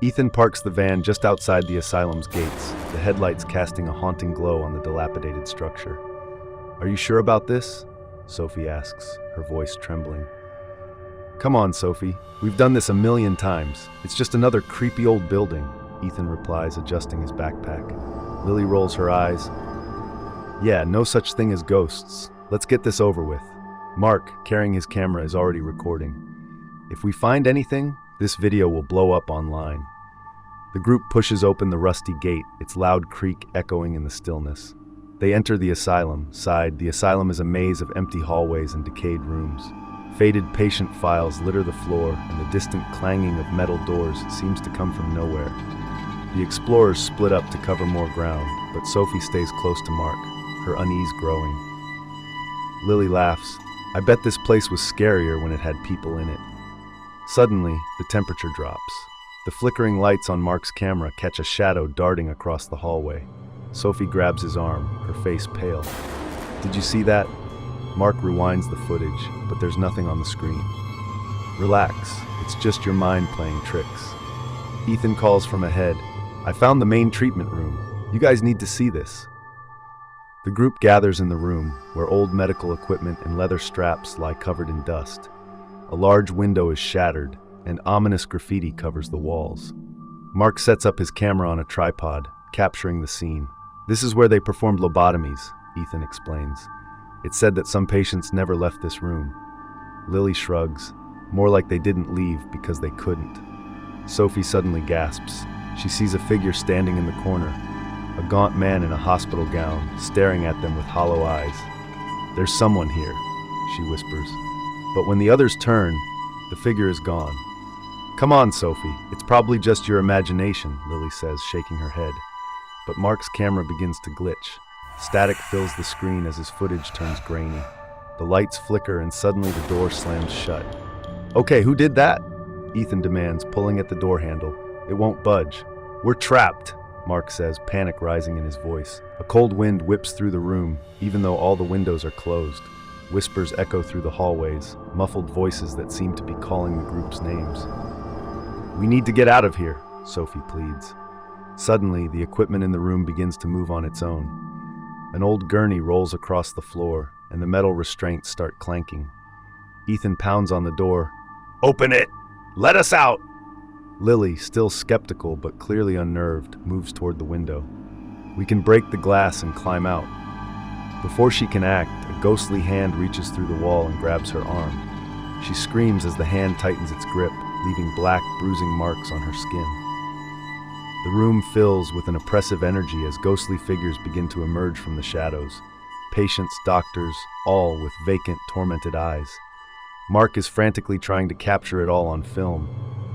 Ethan parks the van just outside the asylum's gates, the headlights casting a haunting glow on the dilapidated structure. "Are you sure about this?" Sophie asks, her voice trembling. "Come on, Sophie. We've done this a million times. It's just another creepy old building," Ethan replies, adjusting his backpack. Lily rolls her eyes. "Yeah, no such thing as ghosts. Let's get this over with." Mark, carrying his camera, is already recording. "If we find anything, this video will blow up online." The group pushes open the rusty gate, its loud creak echoing in the stillness. They enter the asylum. The asylum is a maze of empty hallways and decayed rooms. Faded patient files litter the floor, and the distant clanging of metal doors seems to come from nowhere. The explorers split up to cover more ground, but Sophie stays close to Mark, her unease growing. Lily laughs. "I bet this place was scarier when it had people in it." Suddenly, the temperature drops. The flickering lights on Mark's camera catch a shadow darting across the hallway. Sophie grabs his arm, her face pale. "Did you see that?" Mark rewinds the footage, but there's nothing on the screen. "Relax, it's just your mind playing tricks." Ethan calls from ahead. "I found the main treatment room. You guys need to see this." The group gathers in the room, where old medical equipment and leather straps lie covered in dust. A large window is shattered, and ominous graffiti covers the walls. Mark sets up his camera on a tripod, capturing the scene. "This is where they performed lobotomies," Ethan explains. "It's said that some patients never left this room." Lily shrugs, more like they didn't leave because they couldn't. Sophie suddenly gasps. She sees a figure standing in the corner, a gaunt man in a hospital gown, staring at them with hollow eyes. "There's someone here," she whispers. But when the others turn, the figure is gone. "Come on, Sophie, it's probably just your imagination," Lily says, shaking her head. But Mark's camera begins to glitch. Static fills the screen as his footage turns grainy. The lights flicker and suddenly the door slams shut. "Okay, who did that?" Ethan demands, pulling at the door handle. "It won't budge." "We're trapped," Mark says, panic rising in his voice. A cold wind whips through the room, even though all the windows are closed. Whispers echo through the hallways, muffled voices that seem to be calling the group's names. "We need to get out of here," Sophie pleads. Suddenly, the equipment in the room begins to move on its own. An old gurney rolls across the floor, and the metal restraints start clanking. Ethan pounds on the door. "Open it! Let us out!" Lily, still skeptical but clearly unnerved, moves toward the window. "We can break the glass and climb out." Before she can act, a ghostly hand reaches through the wall and grabs her arm. She screams as the hand tightens its grip, leaving black, bruising marks on her skin. The room fills with an oppressive energy as ghostly figures begin to emerge from the shadows. Patients, doctors, all with vacant, tormented eyes. Mark is frantically trying to capture it all on film,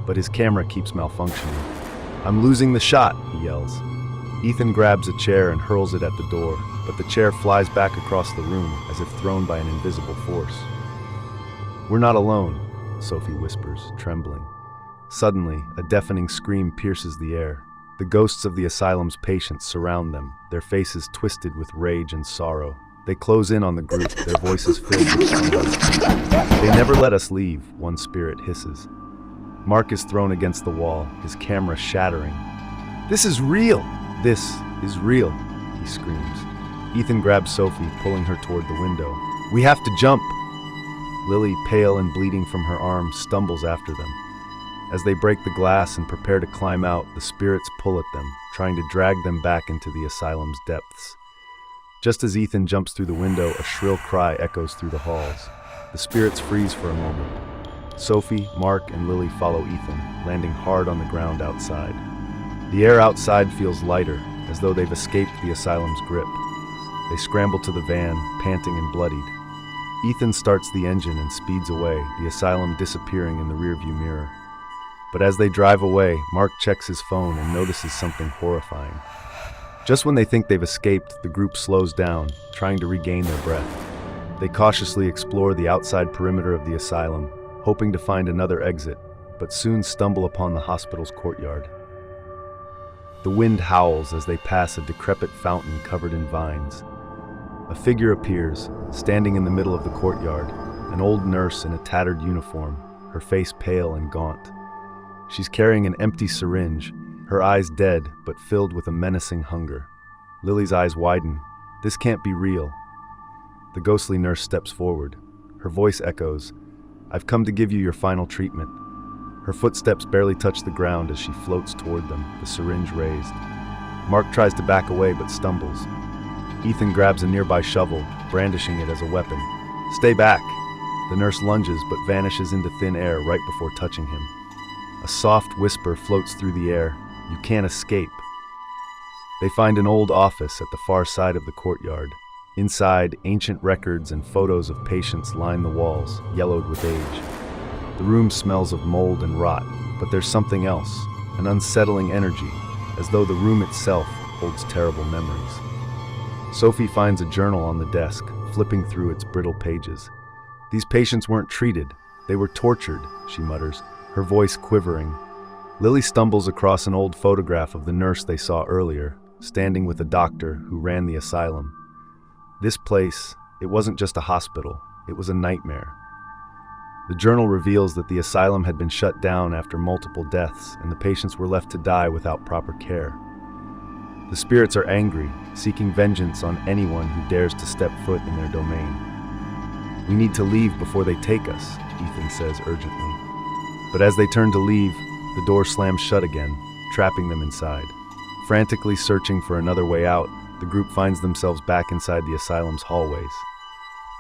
but his camera keeps malfunctioning. "I'm losing the shot," he yells. Ethan grabs a chair and hurls it at the door, but the chair flies back across the room as if thrown by an invisible force. "We're not alone," Sophie whispers, trembling. Suddenly, a deafening scream pierces the air. The ghosts of the asylum's patients surround them, their faces twisted with rage and sorrow. They close in on the group, their voices filled with screams. "They never let us leave," one spirit hisses. Mark is thrown against the wall, his camera shattering. "This is real! This is real!" he screams. Ethan grabs Sophie, pulling her toward the window. "We have to jump!" Lily, pale and bleeding from her arm, stumbles after them. As they break the glass and prepare to climb out, the spirits pull at them, trying to drag them back into the asylum's depths. Just as Ethan jumps through the window, a shrill cry echoes through the halls. The spirits freeze for a moment. Sophie, Mark, and Lily follow Ethan, landing hard on the ground outside. The air outside feels lighter, as though they've escaped the asylum's grip. They scramble to the van, panting and bloodied. Ethan starts the engine and speeds away, the asylum disappearing in the rearview mirror. But as they drive away, Mark checks his phone and notices something horrifying. Just when they think they've escaped, the group slows down, trying to regain their breath. They cautiously explore the outside perimeter of the asylum, hoping to find another exit, but soon stumble upon the hospital's courtyard. The wind howls as they pass a decrepit fountain covered in vines. A figure appears, standing in the middle of the courtyard, an old nurse in a tattered uniform, her face pale and gaunt. She's carrying an empty syringe, her eyes dead but filled with a menacing hunger. Lily's eyes widen. This can't be real. The ghostly nurse steps forward. Her voice echoes, "I've come to give you your final treatment." Her footsteps barely touch the ground as she floats toward them, the syringe raised. Mark tries to back away but stumbles. Ethan grabs a nearby shovel, brandishing it as a weapon. "Stay back!" The nurse lunges but vanishes into thin air right before touching him. A soft whisper floats through the air, "You can't escape." They find an old office at the far side of the courtyard. Inside, ancient records and photos of patients line the walls, yellowed with age. The room smells of mold and rot, but there's something else, an unsettling energy, as though the room itself holds terrible memories. Sophie finds a journal on the desk, flipping through its brittle pages. "These patients weren't treated, they were tortured," she mutters, her voice quivering. Lily stumbles across an old photograph of the nurse they saw earlier, standing with a doctor who ran the asylum. This place, it wasn't just a hospital, it was a nightmare. The journal reveals that the asylum had been shut down after multiple deaths, and the patients were left to die without proper care. The spirits are angry, seeking vengeance on anyone who dares to step foot in their domain. "We need to leave before they take us," Ethan says urgently. But as they turn to leave, the door slams shut again, trapping them inside. Frantically searching for another way out, the group finds themselves back inside the asylum's hallways.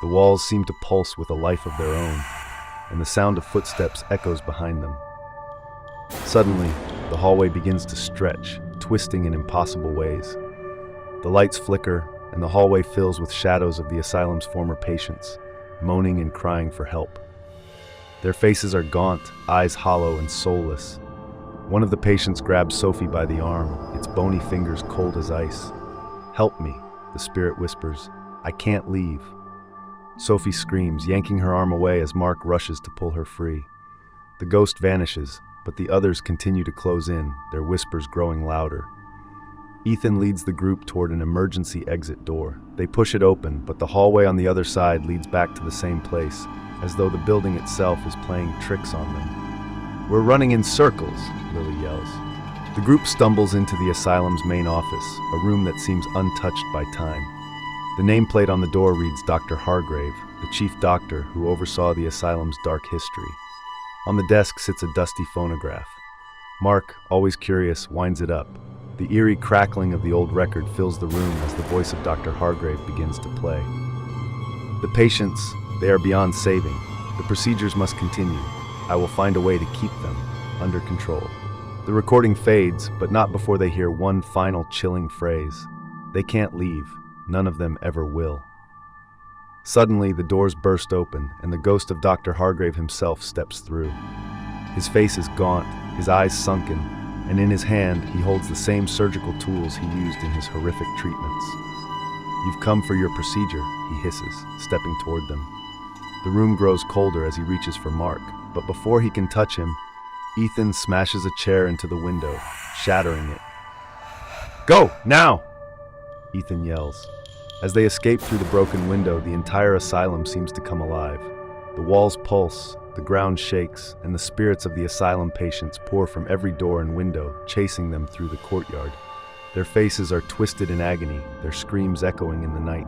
The walls seem to pulse with a life of their own, and the sound of footsteps echoes behind them. Suddenly, the hallway begins to stretch, twisting in impossible ways. The lights flicker, and the hallway fills with shadows of the asylum's former patients, moaning and crying for help. Their faces are gaunt, eyes hollow and soulless. One of the patients grabs Sophie by the arm, its bony fingers cold as ice. "Help me," the spirit whispers. "I can't leave." Sophie screams, yanking her arm away as Mark rushes to pull her free. The ghost vanishes, but the others continue to close in, their whispers growing louder. Ethan leads the group toward an emergency exit door. They push it open, but the hallway on the other side leads back to the same place, as though the building itself is playing tricks on them. "We're running in circles," Lily yells. The group stumbles into the asylum's main office, a room that seems untouched by time. The nameplate on the door reads Dr. Hargrave, the chief doctor who oversaw the asylum's dark history. On the desk sits a dusty phonograph. Mark, always curious, winds it up. The eerie crackling of the old record fills the room as the voice of Dr. Hargrave begins to play. "The patients, they are beyond saving. The procedures must continue. I will find a way to keep them under control." The recording fades, but not before they hear one final chilling phrase. They can't leave. None of them ever will. Suddenly, the doors burst open, and the ghost of Dr. Hargrave himself steps through. His face is gaunt, his eyes sunken, and in his hand he holds the same surgical tools he used in his horrific treatments. "You've come for your procedure," he hisses, stepping toward them. The room grows colder as he reaches for Mark, but before he can touch him, Ethan smashes a chair into the window, shattering it. "Go, now!" Ethan yells. As they escape through the broken window, the entire asylum seems to come alive. The walls pulse, the ground shakes, and the spirits of the asylum patients pour from every door and window, chasing them through the courtyard. Their faces are twisted in agony, their screams echoing in the night.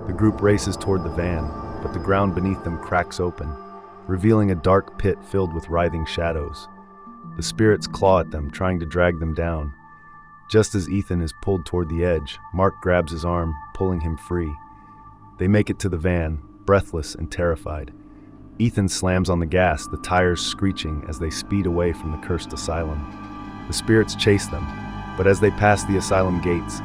The group races toward the van, but the ground beneath them cracks open, revealing a dark pit filled with writhing shadows. The spirits claw at them, trying to drag them down. Just as Ethan is pulled toward the edge, Mark grabs his arm, pulling him free. They make it to the van, breathless and terrified. Ethan slams on the gas, the tires screeching as they speed away from the cursed asylum. The spirits chase them, but as they pass the asylum gates,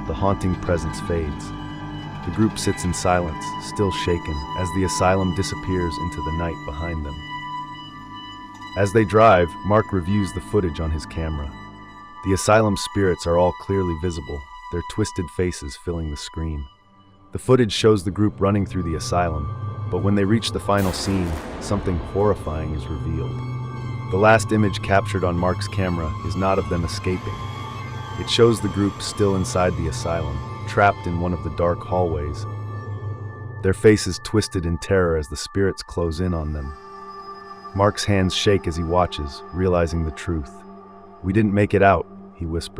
the haunting presence fades. The group sits in silence, still shaken, as the asylum disappears into the night behind them. As they drive, Mark reviews the footage on his camera. The asylum spirits are all clearly visible, their twisted faces filling the screen. The footage shows the group running through the asylum, but when they reach the final scene, something horrifying is revealed. The last image captured on Mark's camera is not of them escaping. It shows the group still inside the asylum, trapped in one of the dark hallways, their faces twisted in terror as the spirits close in on them. Mark's hands shake as he watches, realizing the truth. "We didn't make it out," he whispers.